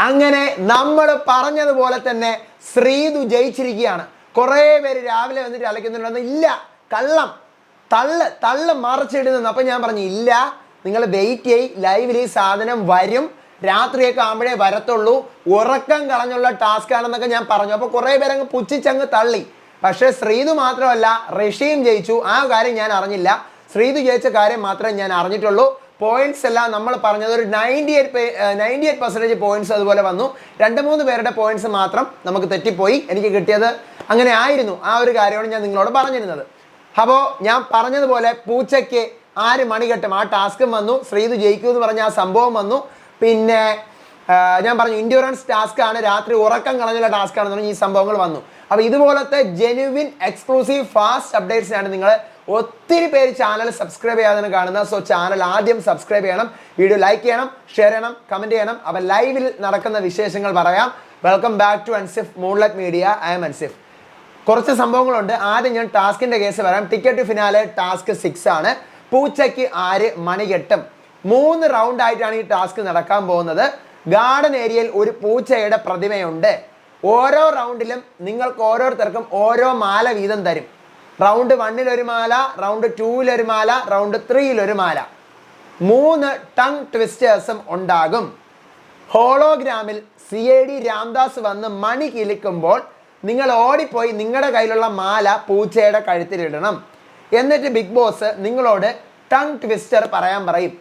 അങ്ങനെ നമ്മൾ പറഞ്ഞതുപോലെ തന്നെ ശ്രീതു ജയിച്ചിരിക്കുകയാണ്. കുറേ പേര് രാവിലെ വന്നിട്ട് അലക്കുന്നുണ്ടെന്ന്. ഇല്ല, കള്ളം, തള്ള് മറിച്ചിടുന്നു. അപ്പം ഞാൻ പറഞ്ഞു ഇല്ല, നിങ്ങൾ വെയിറ്റ് ചെയ്യ്, ലൈവിൽ ഈ സാധനം വരും, രാത്രിയൊക്കെ ആകുമ്പോഴേ വരത്തുള്ളൂ, ഉറക്കം കളഞ്ഞുള്ള ടാസ്ക് ആണെന്നൊക്കെ ഞാൻ പറഞ്ഞു. അപ്പോൾ കുറേ പേരങ്ങ് പുച്ഛിച്ചങ്ങ് തള്ളി. പക്ഷേ ശ്രീതു മാത്രമല്ല, ഋഷിയും ജയിച്ചു. ആ കാര്യം ഞാൻ അറിഞ്ഞില്ല. ശ്രീതു ജയിച്ച കാര്യം മാത്രമേ ഞാൻ അറിഞ്ഞിട്ടുള്ളൂ. പോയിന്റ്സ് എല്ലാം നമ്മൾ പറഞ്ഞത് ഒരു 98% പോയിന്റ്സ് അതുപോലെ വന്നു. 2-3 പേരുടെ പോയിന്റ്സ് മാത്രം നമുക്ക് തെറ്റിപ്പോയി. എനിക്ക് കിട്ടിയത് അങ്ങനെ ആയിരുന്നു. ആ ഒരു കാര്യമാണ് ഞാൻ നിങ്ങളോട് പറഞ്ഞിരുന്നത്. അപ്പോൾ ഞാൻ പറഞ്ഞതുപോലെ പൂച്ചയ്ക്ക് 6 മണി കെട്ടും ആ ടാസ്കും വന്നു. ശ്രീതു ജയിക്കൂ എന്ന് പറഞ്ഞ ആ സംഭവം വന്നു. പിന്നെ ഞാൻ പറഞ്ഞു ഇൻഡ്യൂറൻസ് ടാസ്ക് ആണ്, രാത്രി ഉറക്കം കളഞ്ഞുള്ള ടാസ്ക് ആണെന്ന് പറഞ്ഞ് ഈ സംഭവങ്ങൾ വന്നു. അപ്പോൾ ഇതുപോലത്തെ ജെനുവിൻ എക്സ്ക്ലൂസീവ് ഫാസ്റ്റ് അപ്ഡേറ്റ്സിനാണ് നിങ്ങൾ ഒത്തിരി പേര് ചാനൽ സബ്സ്ക്രൈബ് ചെയ്യാതെ കാണുന്നത്. സോ ചാനൽ ആദ്യം സബ്സ്ക്രൈബ് ചെയ്യണം, വീഡിയോ ലൈക്ക് ചെയ്യണം, ഷെയർ ചെയ്യണം, കമൻറ്റ് ചെയ്യണം. അപ്പോൾ ലൈവിൽ നടക്കുന്ന വിശേഷങ്ങൾ പറയാം. Welcome back to Ansif Moonlight Media. I'm Ansif. കുറച്ച് സംഭവങ്ങളുണ്ട്. ആദ്യം ഞാൻ ടാസ്കിൻ്റെ കേസ് പറയാം. ടിക്കറ്റ് ടു ഫിനാലെ ടാസ്ക് 6 ആണ്. പൂച്ചയ്ക്ക് 6 മണി കെട്ടും. 3 റൗണ്ട് ആയിട്ടാണ് ഈ ടാസ്ക് നടക്കാൻ പോകുന്നത്. ഗാർഡൻ ഏരിയയിൽ ഒരു പൂച്ചയുടെ പ്രതിമയുണ്ട്. ഓരോ റൗണ്ടിലും നിങ്ങൾക്ക് ഓരോരുത്തർക്കും ഓരോ മാല വീതം തരും. റൗണ്ട് 1-ൽ ഒരു മാല, റൗണ്ട് 2-ൽ ഒരു മാല, റൗണ്ട് 3-ൽ ഒരു മാല. 3 ടങ് ട്വിസ്റ്റേഴ്സും ഉണ്ടാകും. ഹോളോഗ്രാമിൽ CID രാംദാസ് വന്ന് മണി കിളിക്കുമ്പോൾ നിങ്ങൾ ഓടിപ്പോയി നിങ്ങളുടെ കയ്യിലുള്ള മാല പൂച്ചയുടെ കഴുത്തിലിടണം. എന്നിട്ട് ബിഗ് ബോസ് നിങ്ങളോട് ടങ് ട്വിസ്റ്റർ പറയാൻ പറയും.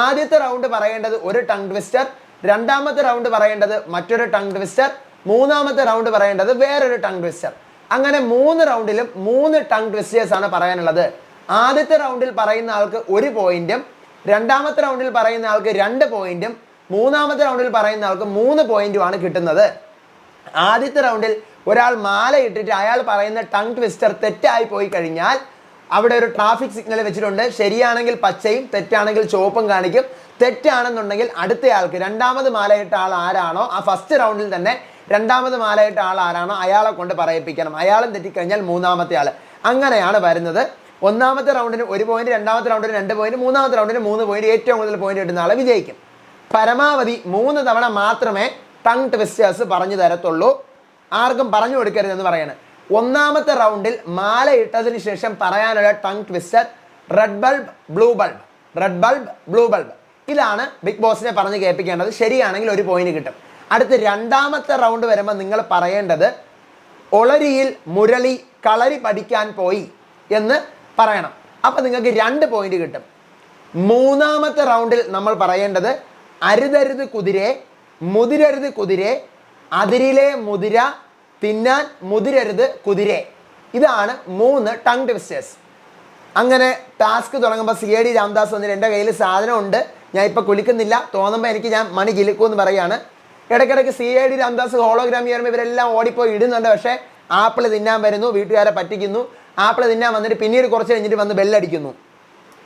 ആദ്യത്തെ റൗണ്ട് പറയേണ്ടത് ഒരു ടങ് ട്വിസ്റ്റർ, രണ്ടാമത്തെ റൗണ്ട് പറയേണ്ടത് മറ്റൊരു ടങ് ട്വിസ്റ്റർ, മൂന്നാമത്തെ റൗണ്ട് പറയേണ്ടത് വേറൊരു ടങ് ട്വിസ്റ്റർ. അങ്ങനെ 3 റൗണ്ടിലും 3 ടങ് ട്വിസ്റ്റേഴ്സ് ആണ് പറയാനുള്ളത്. ആദ്യത്തെ റൗണ്ടിൽ പറയുന്ന ആൾക്ക് 1 പോയിന്റും, രണ്ടാമത്തെ റൗണ്ടിൽ പറയുന്ന ആൾക്ക് 2 പോയിന്റും, മൂന്നാമത്തെ റൗണ്ടിൽ പറയുന്ന ആൾക്ക് 3 പോയിന്റുമാണ് കിട്ടുന്നത്. ആദ്യത്തെ റൗണ്ടിൽ ഒരാൾ മാല ഇട്ടിട്ട് അയാൾ പറയുന്ന ടങ് ട്വിസ്റ്റർ തെറ്റായി പോയി കഴിഞ്ഞാൽ അവിടെ ഒരു ട്രാഫിക് സിഗ്നൽ വെച്ചിട്ടുണ്ട്. ശരിയാണെങ്കിൽ പച്ചയും തെറ്റാണെങ്കിൽ ചുവപ്പും കാണിക്കും. തെറ്റാണെന്നുണ്ടെങ്കിൽ അടുത്തയാൾക്ക് രണ്ടാമത് മാലയിട്ട ആൾ ആരാണോ, ആ ഫസ്റ്റ് റൗണ്ടിൽ തന്നെ രണ്ടാമത് മാലയിട്ട ആൾ ആരാണോ അയാളെ കൊണ്ട് പറയിപ്പിക്കണം. അയാളും തെറ്റിക്കഴിഞ്ഞാൽ മൂന്നാമത്തെ ആൾ. അങ്ങനെയാണ് വരുന്നത്. ഒന്നാമത്തെ റൗണ്ടിന് 1 പോയിന്റ്, രണ്ടാമത്തെ റൗണ്ടിന് 2 പോയിന്റ്, മൂന്നാമത്തെ റൗണ്ടിന് 3 പോയിന്റ്. ഏറ്റവും കൂടുതൽ പോയിന്റ് കിട്ടുന്ന ആളെ വിജയിക്കും. പരമാവധി 3 തവണ മാത്രമേ ടങ് ട്വിസ്റ്റേഴ്സ് പറഞ്ഞു തരത്തുള്ളൂ. ആർക്കും പറഞ്ഞു കൊടുക്കരുതെന്ന് പറയണേ. ഒന്നാമത്തെ റൗണ്ടിൽ മാല ഇട്ടതിന് ശേഷം പറയാനുള്ള tongue twister red bulb blue bulb, red bulb blue bulb. ഇതാണ് ബിഗ് ബോസിനെ പറഞ്ഞ് കേൾപ്പിക്കേണ്ടത്. ശരിയാണെങ്കിൽ 1 പോയിന്റ് കിട്ടും. അടുത്ത് രണ്ടാമത്തെ റൗണ്ട് വരുമ്പോൾ നിങ്ങൾ പറയേണ്ടത് ഒളരിയിൽ മുരളി കളരി പഠിക്കാൻ പോയി എന്ന് പറയണം. അപ്പം നിങ്ങൾക്ക് 2 പോയിന്റ് കിട്ടും. മൂന്നാമത്തെ റൗണ്ടിൽ നമ്മൾ പറയേണ്ടത് അരുതരുത് കുതിരെ, മുതിരരുത് കുതിരെ, അതിരിലെ മുതിര തിന്നാൻ മുതിരരുത് കുതിരെ. ഇതാണ് 3 ടങ് ട്വിസ്റ്റേഴ്സ്. അങ്ങനെ ടാസ്ക് തുടങ്ങുമ്പോൾ CID രാംദാസ് വന്നിട്ട് എൻ്റെ കയ്യിൽ സാധനമുണ്ട്, ഞാൻ ഇപ്പോൾ കുലിക്കുന്നില്ല, തോന്നുമ്പോൾ എനിക്ക് ഞാൻ മണി കിലുക്കുമെന്ന് പറയാണ്. ഇടയ്ക്കിടയ്ക്ക് CID രാംദാസ് ഹോളോഗ്രാം ചെയ്യുമ്പോൾ ഇവരെല്ലാം ഓടിപ്പോയി ഇടുന്നുണ്ട്. പക്ഷേ ആപ്പിൾ തിന്നാൻ വരുന്നു, വീട്ടുകാരെ പറ്റിക്കുന്നു. ആപ്പിൾ തിന്നാൻ വന്നിട്ട് പിന്നീട് കുറച്ച് കഴിഞ്ഞിട്ട് വന്ന് ബെല്ലടിക്കുന്നു.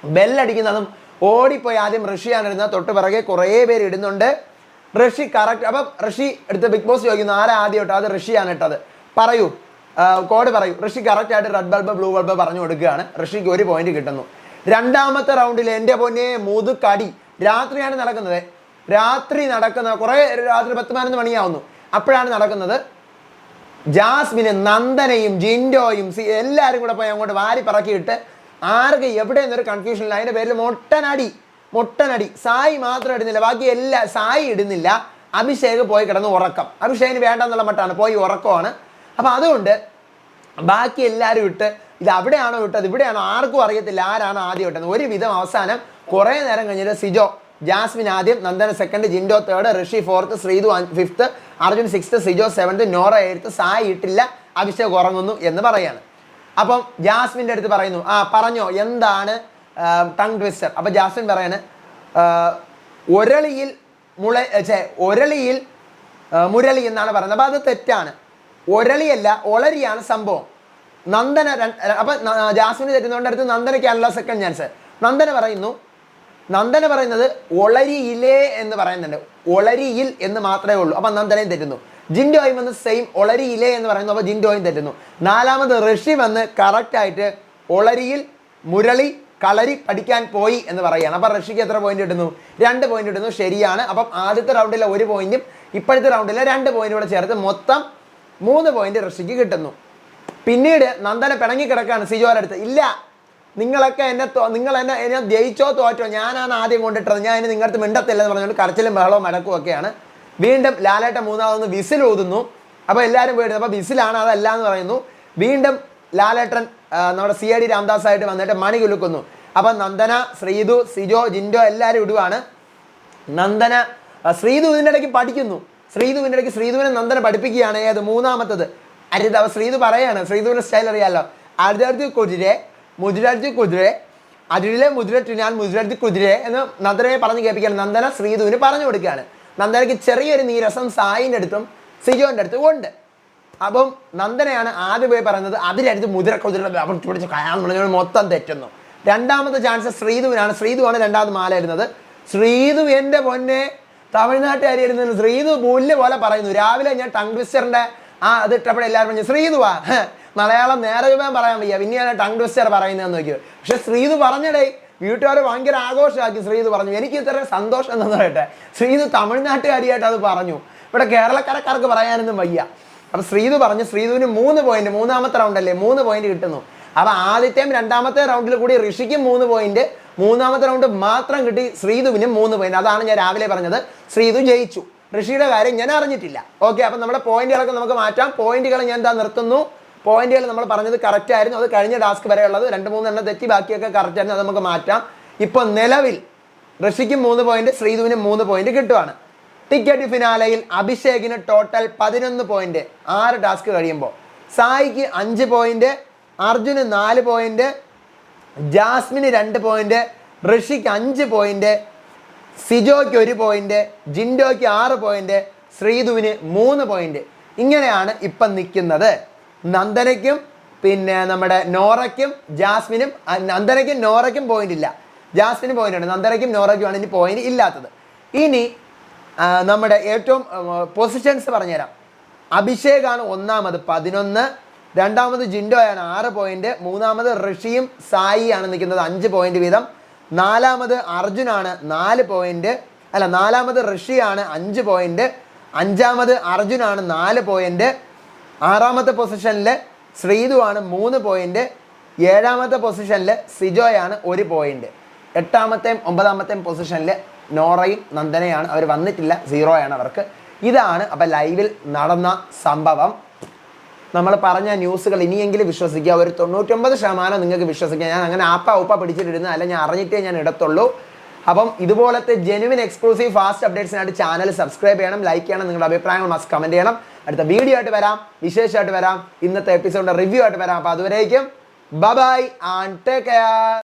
ബെല്ലടിക്കുന്നതും ഓടിപ്പോയി ആദ്യം ഋഷിയാണ് ഇടുന്നത്. തൊട്ട് പിറകെ കുറേ പേര് ഇടുന്നുണ്ട്. ഋഷി കറക്റ്റ്. അപ്പം ഋഷി എടുത്ത് ബിഗ് ബോസ് ചോദിക്കുന്നു ആരാ ആദ്യം ഇട്ടത്? അത് ഋഷിയാണ് ഇട്ടത്. പറയൂ, കോഡ് പറയൂ. ഋഷി കറക്റ്റായിട്ട് റെഡ് ബൾബ് ബ്ലൂ ബൾബ് പറഞ്ഞു കൊടുക്കുകയാണ്. ഋഷിക്ക് 1 പോയിന്റ് കിട്ടുന്നു. രണ്ടാമത്തെ റൗണ്ടിൽ എൻ്റെ പൊന്നെ മുതുക്കടി. രാത്രിയാണ് നടക്കുന്നത്. രാത്രി നടക്കുന്ന രാത്രി 10-11 മണിയാവുന്നു. അപ്പോഴാണ് നടക്കുന്നത്. ജാസ്മിന് നന്ദനയും ജിൻഡോയും എല്ലാവരും കൂടെ പോയി അങ്ങോട്ട് വാരി പറക്കിയിട്ട് ആർക്ക് എവിടെ നിന്നൊരു കൺഫ്യൂഷനില്ല. അതിൻ്റെ പേരിൽ മൊട്ടനടി. സായി മാത്രം ഇടുന്നില്ല, ബാക്കി സായി ഇടുന്നില്ല. അഭിഷേക് പോയി കിടന്ന് ഉറക്കം. അഭിഷേകിന് വേണ്ടെന്നുള്ള മട്ടാണ്, പോയി ഉറക്കമാണ്. അപ്പം അതുകൊണ്ട് ബാക്കി എല്ലാവരും ഇട്ട് ഇത് അവിടെയാണോ ഇട്ടത് ഇവിടെയാണോ ആർക്കും അറിയത്തില്ല ആരാണ് ആദ്യം ഇട്ടത്. ഒരുവിധം അവസാനം കുറേ നേരം കഴിഞ്ഞിട്ട് സിജോ, ജാസ്മിൻ ആദ്യം, നന്ദന സെക്കൻഡ്, ജിൻഡോ തേർഡ്, ഋഷി 4th, Sreethu 5th, Arjun 6th, Sijo 7th, Nora 8th, Sai ഇട്ടില്ല, അഭിഷേക് ഉറങ്ങുന്നു എന്ന് പറയാണ്. അപ്പം ജാസ്മിൻ്റെ അടുത്ത് പറയുന്നു പറഞ്ഞോ എന്താണ് ടങ് ട്വിസ്റ്റർ? അപ്പം ജാസ്മിൻ പറയാണ് ഒരളിയിൽ മുരളി എന്നാണ് പറയുന്നത്. അപ്പം അത് തെറ്റാണ്. ഒരളിയല്ല, ഒളരിയാണ് സംഭവം. നന്ദന അപ്പം ജാസ്മിന് തെറ്റുന്നതുകൊണ്ട് അടുത്ത് നന്ദനയ്ക്കാണല്ലോ സെക്കൻഡ് ചാൻസ്. നന്ദന പറയുന്നത് ഒളരിയിലേ എന്ന് പറയുന്നുണ്ട്. ഒളരിയിൽ എന്ന് മാത്രമേ ഉള്ളൂ. അപ്പം നന്ദനയും തെറ്റുന്നു. ജിൻഡോയും വന്ന് സെയിം ഒളരിയിലേ എന്ന് പറയുന്നു. അപ്പോൾ ജിൻഡോയും തെറ്റുന്നു. നാലാമത് ഋഷി വന്ന് കറക്റ്റായിട്ട് ഒളരിയിൽ മുരളി കളരി പഠിക്കാൻ പോയി എന്ന് പറയുകയാണ്. അപ്പം ഋഷിക്ക് എത്ര പോയിന്റ് കിട്ടുന്നു? 2 പോയിന്റ് കിട്ടുന്നു. ശരിയാണ്. അപ്പം ആദ്യത്തെ റൗണ്ടിലെ 1 പോയിന്റും ഇപ്പോഴത്തെ റൗണ്ടിൽ 2 പോയിന്റ് കൂടെ ചേർത്ത് മൊത്തം 3 പോയിന്റ് ഋഷിക്ക് കിട്ടുന്നു. പിന്നീട് നന്ദന പിണങ്ങി കിടക്കാണ് സിജോയുടെ അടുത്ത്. ഇല്ല, നിങ്ങളൊക്കെ നിങ്ങൾ എന്നെ ജയിച്ചോ തോറ്റോ, ഞാനാണ് ആദ്യം കൊണ്ടിട്ടത്, ഞാൻ ഇനി നിങ്ങളുടെ മിണ്ടത്തില്ല എന്ന് പറഞ്ഞുകൊണ്ട് കരച്ചിലും ബഹളവും മടക്കും ഒക്കെയാണ്. വീണ്ടും ലാലേട്ടൻ മൂന്നാമതൊന്ന് വിസിൽ ഊതുന്നു. അപ്പോൾ എല്ലാവരും പോയിട്ട് അപ്പോൾ വിസിലാണ്, അതല്ല എന്ന് പറയുന്നു. വീണ്ടും ലാലേട്ടൻ നമ്മുടെ CID രാംദാസ് ആയിട്ട് വന്നിട്ട് മണി കുലുക്കുന്നു. അപ്പം നന്ദന, ശ്രീതു, സിജോ, ജിൻഡോ എല്ലാവരും ഇടുവാണ്. നന്ദന ശ്രീതു ഇതിൻ്റെ ഇടയ്ക്ക് പഠിക്കുന്നു. ശ്രീതുവിനെ നന്ദന പഠിപ്പിക്കുകയാണ്. ഏത് മൂന്നാമത്തത് അരിത ശ്രീതു പറയാണ്. ശ്രീതുവിൻ്റെ സ്റ്റൈൽ അറിയാമല്ലോ. അരിതടുത്ത് കുതിരെ മുതിരടുത്ത് കുതിരെ അരിലെ മുതിരട്ട് ഞാൻ മുതിരടുത്ത് കുതിരെ എന്ന് നന്ദനയെ പറഞ്ഞ് കേൾപ്പിക്കുകയാണ്. നന്ദന ശ്രീതുവിന് പറഞ്ഞു കൊടുക്കുകയാണ്. നന്ദനയ്ക്ക് ചെറിയൊരു നീരസം സായിൻ്റെ അടുത്തും സിജോൻ്റെ അടുത്തും ഉണ്ട്. അപ്പം നന്ദനയാണ് ആദ്യം പോയി പറയുന്നത് അതിനടുത്ത് മുതിര കുതിര പിടിച്ച് കയാന്ന് പറഞ്ഞാൽ മൊത്തം തെറ്റുന്നു. രണ്ടാമത്തെ ചാൻസ് ശ്രീതുവിനാണ്. ശ്രീതുവാണ് രണ്ടാമത് മാല ഇരുന്നത്. ശ്രീതു എൻ്റെ പൊന്നെ തമിഴ്നാട്ടുകാരി ഇരുന്നത്. ശ്രീതു പുല്ല് പോലെ പറയുന്നു. രാവിലെ ഞാൻ ടങ് ട്വിസ്റ്ററിൻ്റെ അത് ഇട്ടപ്പോഴേ എല്ലാവരും പറഞ്ഞു ശ്രീതുവാ, മലയാളം നേരെ രൂപം പറയാൻ വയ്യ, പിന്നെയാണ് ടങ് ട്വിസ്റ്റർ പറയുന്നതെന്ന് നോക്കിയത്. പക്ഷെ ശ്രീതു പറഞ്ഞടേ, വീട്ടുകാർ ഭയങ്കര ആഘോഷമാക്കി. ശ്രീതു പറഞ്ഞു. എനിക്ക് ഇത്ര സന്തോഷം എന്ന് പറയട്ടെ, ശ്രീതു തമിഴ്നാട്ടുകാരിയായിട്ട് അത് പറഞ്ഞു. ഇവിടെ കേരളക്കാർക്ക് പറയാനൊന്നും വയ്യ. അപ്പം ശ്രീതു പറഞ്ഞു. ശ്രീതുവിന് 3 പോയിന്റ്, മൂന്നാമത്തെ റൗണ്ടല്ലേ, 3 പോയിന്റ് കിട്ടുന്നു. അപ്പം ആദ്യത്തെയും രണ്ടാമത്തെ റൗണ്ടിൽ കൂടി ഋഷിക്കും 3 പോയിന്റ്, മൂന്നാമത്തെ റൗണ്ട് മാത്രം കിട്ടി ശ്രീതുവിനും 3 പോയിന്റ്. അതാണ് ഞാൻ രാവിലെ പറഞ്ഞത്, ശ്രീതു ജയിച്ചു. ഋഷിയുടെ കാര്യം ഞാൻ അറിഞ്ഞിട്ടില്ല. ഓക്കെ, അപ്പം നമ്മുടെ പോയിന്റുകളൊക്കെ നമുക്ക് മാറ്റാം. പോയിന്റുകൾ ഞാൻ എന്താ നിർത്തുന്നു. പോയിന്റുകൾ നമ്മൾ പറഞ്ഞത് കറക്റ്റ് ആയിരുന്നു. അത് കഴിഞ്ഞ ടാസ്ക് വരെ ഉള്ളത് 2-3 എണ്ണം തെറ്റി, ബാക്കിയൊക്കെ കറക്റ്റ് ആയിരുന്നു. അത് നമുക്ക് മാറ്റാം. ഇപ്പോൾ നിലവിൽ ഋഷിക്കും 3 പോയിന്റ്, ശ്രീതുവിനും 3 പോയിന്റ് കിട്ടുവാണ്. ടിക്കറ്റ് ഫിനാലയിൽ അഭിഷേകിന് ടോട്ടൽ 11 പോയിന്റ് 6 ടാസ്ക് കഴിയുമ്പോൾ. സായിക്ക് 5 പോയിന്റ്, അർജുന് 4 പോയിന്റ്, ജാസ്മിന് 2 പോയിന്റ്, ഋഷിക്ക് 5 പോയിന്റ്, സിജോയ്ക്ക് 1 പോയിന്റ്, ജിൻഡോയ്ക്ക് 6 പോയിന്റ്, ശ്രീതുവിന് 3 പോയിന്റ്. ഇങ്ങനെയാണ് ഇപ്പം നിൽക്കുന്നത്. നന്ദനയ്ക്കും പിന്നെ നമ്മുടെ നോറയ്ക്കും ജാസ്മിനും, നന്ദനയ്ക്കും നോറയ്ക്കും പോയിന്റ് ഇല്ല, ജാസ്മിന് പോയിന്റ് ഉണ്ട്. നന്ദനയ്ക്കും നോറയ്ക്കുമാണ് ഇനി പോയിന്റ് ഇല്ലാത്തത്. ഇനി നമ്മുടെ ഏറ്റവും പൊസിഷൻസ് പറഞ്ഞുതരാം. അഭിഷേകാണ് ഒന്നാമത് 11, രണ്ടാമത് ജിൻഡോയാണ് 6 പോയിന്റ്, മൂന്നാമത് ഋഷിയും സായിയാണ് നിൽക്കുന്നത് 5 പോയിന്റ് വീതം, നാലാമത് അർജുനാണ് 4 പോയിന്റ്, അല്ല നാലാമത് ഋഷിയാണ് 5 പോയിന്റ്, അഞ്ചാമത് അർജുനാണ് 4 പോയിന്റ്, ആറാമത്തെ പൊസിഷനിൽ ശ്രീതുവാണ് 3 പോയിന്റ്, ഏഴാമത്തെ പൊസിഷനിൽ സിജോയാണ് 1 പോയിന്റ്, എട്ടാമത്തെയും 9ാമത്തെയും പൊസിഷനിൽ നോറയും നന്ദനയാണ്. അവർ വന്നിട്ടില്ല, 0 ആണ് അവർക്ക്. ഇതാണ് അപ്പം ലൈവിൽ നടന്ന സംഭവം. നമ്മൾ പറഞ്ഞ ന്യൂസുകൾ ഇനിയെങ്കിലും വിശ്വസിക്കുക. ഒരു 99% നിങ്ങൾക്ക് വിശ്വസിക്കുക. ഞാൻ അങ്ങനെ ഉപ്പ പിടിച്ചിട്ടിരുന്ന അല്ല, ഞാൻ അറിഞ്ഞിട്ടേ ഞാൻ ഇടത്തുള്ളൂ. അപ്പം ഇതുപോലത്തെ ജെനുവിൻ എക്സ്ക്ലൂസീവ് ഫാസ്റ്റ് അപ്ഡേറ്റ്സിനായിട്ട് ചാനൽ സബ്സ്ക്രൈബ് ചെയ്യണം, ലൈക്ക് ചെയ്യണം, നിങ്ങളുടെ അഭിപ്രായങ്ങൾ മസ്റ്റ് കമൻറ്റ് ചെയ്യണം. അടുത്ത വീഡിയോ ആയിട്ട് വരാം, വിശേഷമായിട്ട് വരാം, ഇന്നത്തെ എപ്പിസോഡിൻ്റെ റിവ്യൂ ആയിട്ട് വരാം. അപ്പോൾ അതുവരേക്കും ബൈ ആൻഡ് ടേക്ക് കെയർ.